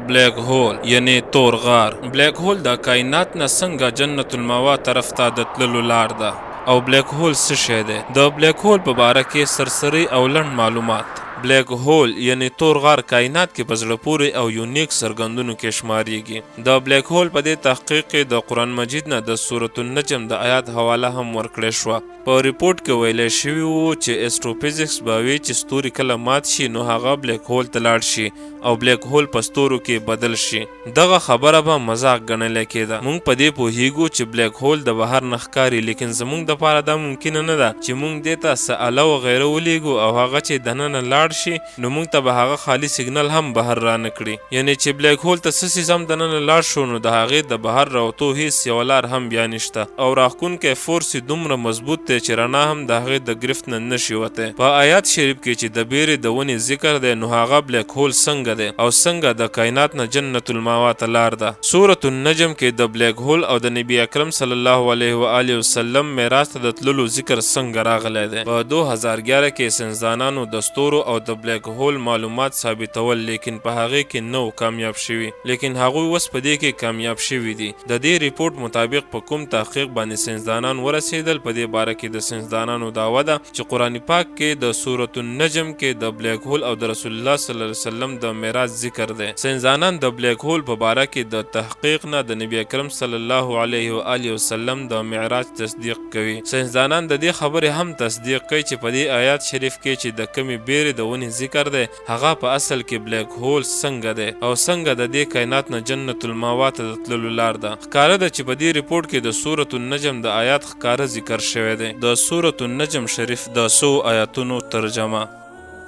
بلیک هول یعنی تور غار. بلیک هول د کائنات نه څنګه جنت المأوا طرف ته د تللو لار ده. او بلیک هول څه شی دی؟ د بلیک هول په باره کې سرسري او لنډ معلومات. بلیک هول یعنی تور غار کائنات کې په زړه پورې او یونیک څرګندونو کې شمارېږي. د بلیک هول په دې تحقیق کې د قرآن مجید نه د سورة النجم د آیات حواله هم ورکړې شوه. په ریپورټ کې ویلی شوي وو چې اسټروفیزکس به وایي چې ستوري کله مات شي نو هغه بلیک هول ته لاړ شي او بلیک هول په ستورو کې بدل شي. دغه خبره به مذاق ګڼلی کېده. موږ په دې پوهیږو چې بلیک هول د بهر نه ښکاري، لیکن زموږ دپاره دا ممکنه نه ده چې موږ دې ته څه اله وغیره ولیږو او هغه چې دننه لاړ شي نو موږ ته به هغه خالي سیګنل هم بهر رانه کړي. یعنې چې بلیک هول ته څه څیز هم دننه لاړ شو نو د هغې د بهر راوتو هیڅ یوه لار هم بیا نشته او راښکونکی فورس یې دومره مضبوط دی چې رڼا هم د هغې د ګرفت نه نشي وتی. په آیات شریف کې چې د بیرې د ونې ذکر دی نو هغه بلیک هول څنګه دی او څنګه د کائنات نه جنت المأوا ته لار ده. سورة النجم کې د بلیک هول او د نبی اکرم صلی الله علیه و آله وسلم معراج ته د تللو ذکر څنګه راغلی دی. په 2011 کې ساینسدانانو د ستورو او د بلیک هول معلومات ثابتول، لیکن په هغې کې نو کامیاب شوي، لیکن هغوی اوس په دې کې کامیاب شوي دي. د دې ریپورټ مطابق په کوم تحقیق باندې ساینسدانان ورسېدل، په دې باره کې د ساینسدانانو دعوه ده چې قرآن پاک کې د سورة النجم کې د بلیک هول او د رسول الله صلی الله علیه وسلم د معراج ذکر دی. ساینسدانان د بلیک هول په باره کې د تحقیق نه د نبی اکرم صلی الله علیه و آله وسلم د معراج تصدیق کوي. ساینسدانان د دې خبرې هم تصدیق کوي چې په دې آیات شریف کې چې د کمې بیرې د ونې ذکر دی هغه په اصل کې بلیک هول څنګه دی او څنګه د دې کائنات نه جنت المأوا ته د تللو لار ده. ښکاره ده چې په دې ریپورټ کې د سورة النجم د آیات ښکاره ذکر شوی دی. د سورة النجم شریف د 100 آیاتونو ترجمه.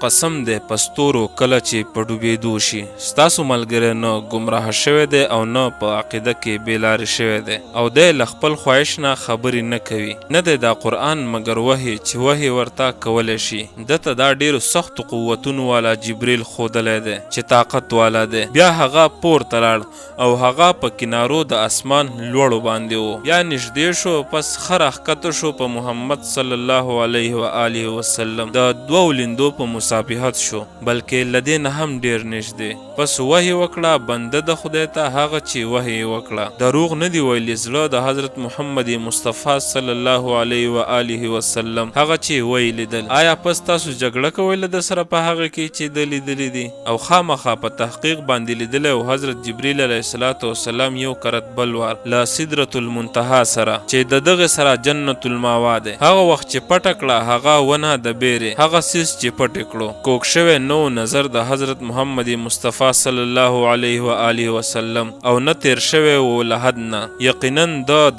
قسم دی په ستورو کله چې په ډوبېدو شي، ستاسو ملګری نه ګمراه شوی دی او نه په عقیده کې بېلارې شوی دی او دی له خپل خواهش نه خبرې نه کوي. نه دی دا قرآن مګر وحی چې وحی ورته کولی شي. دته دا ډېرو سختو قوتونو والا جبریل ښودلی دی چې طاقت والا دی. بیا هغه پورته لاړ او هغه په کنارو د اسمان لوړو باندې و. بیا نږدې شو، پس ښه راښکته شو په محمد صلی الله علیه و آله وسلم. د دوو لیندو په مصابحت شو، بلکې له دې نه هم ډېر نږدې. پس وحی وکړه بنده د خدای ته هغه چې وحی وکړه. دروغ نه دی ویلي، زړه د حضرت محمد مصطفی صلی الله علیه و آله وسلم هغه چې وی لیدل. آیا پس تاسو جګړه کوئ له ده سره په هغه کې چې ده لیدلی دي او خامخا په تحقیق باندې لیدلی او حضرت جبریل علیه السلام یو کرت بل وار له سدرة المنتهی سره چې د دغې سره جنت المأوا دی. هغه وخت چې پټه کړه هغه ونه د بیرې، هغه څیز چې پټ کړو کوک شوی نو نظر د حضرت محمد مصطفی صلی الله علیه و آله وسلم او نه تیر شوی و له حد نه. یقینا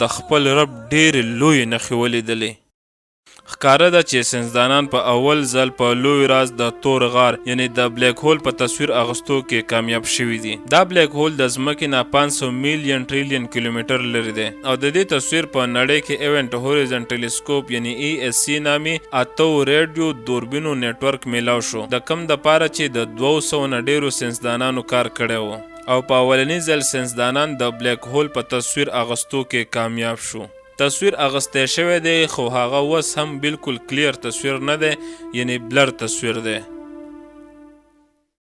د خپل رب ډېرې لویې نښې ولیدلې. ښکاره ده چې ساینسدانان په اول ځل په لوی راز د تور غار یعنی د بلیک هول په تصویر اغستو کې کامیاب شوي دي. دا بلیک هول د ځمکې نه 500 میلیون ټریلیون کیلومتر لرې دی او د دې تصویر په نړۍ کې ایونټ هوریزن ټیلیسکوپ یعنی ESC نامي اتو ریډیو دوربینو نیټورک میلاو شو، د کم دپاره چې د 200 نه ډېرو ساینسدانانو کار کړی و او په اولني ځل ساینسدانان د بلیک هول په تصویر اغستو کې کامیاب شو. تصویر اغستی شوی دی خو هغه اوس هم بالکل کلیر تصویر نه دی، یعنی بلر تصویر دی.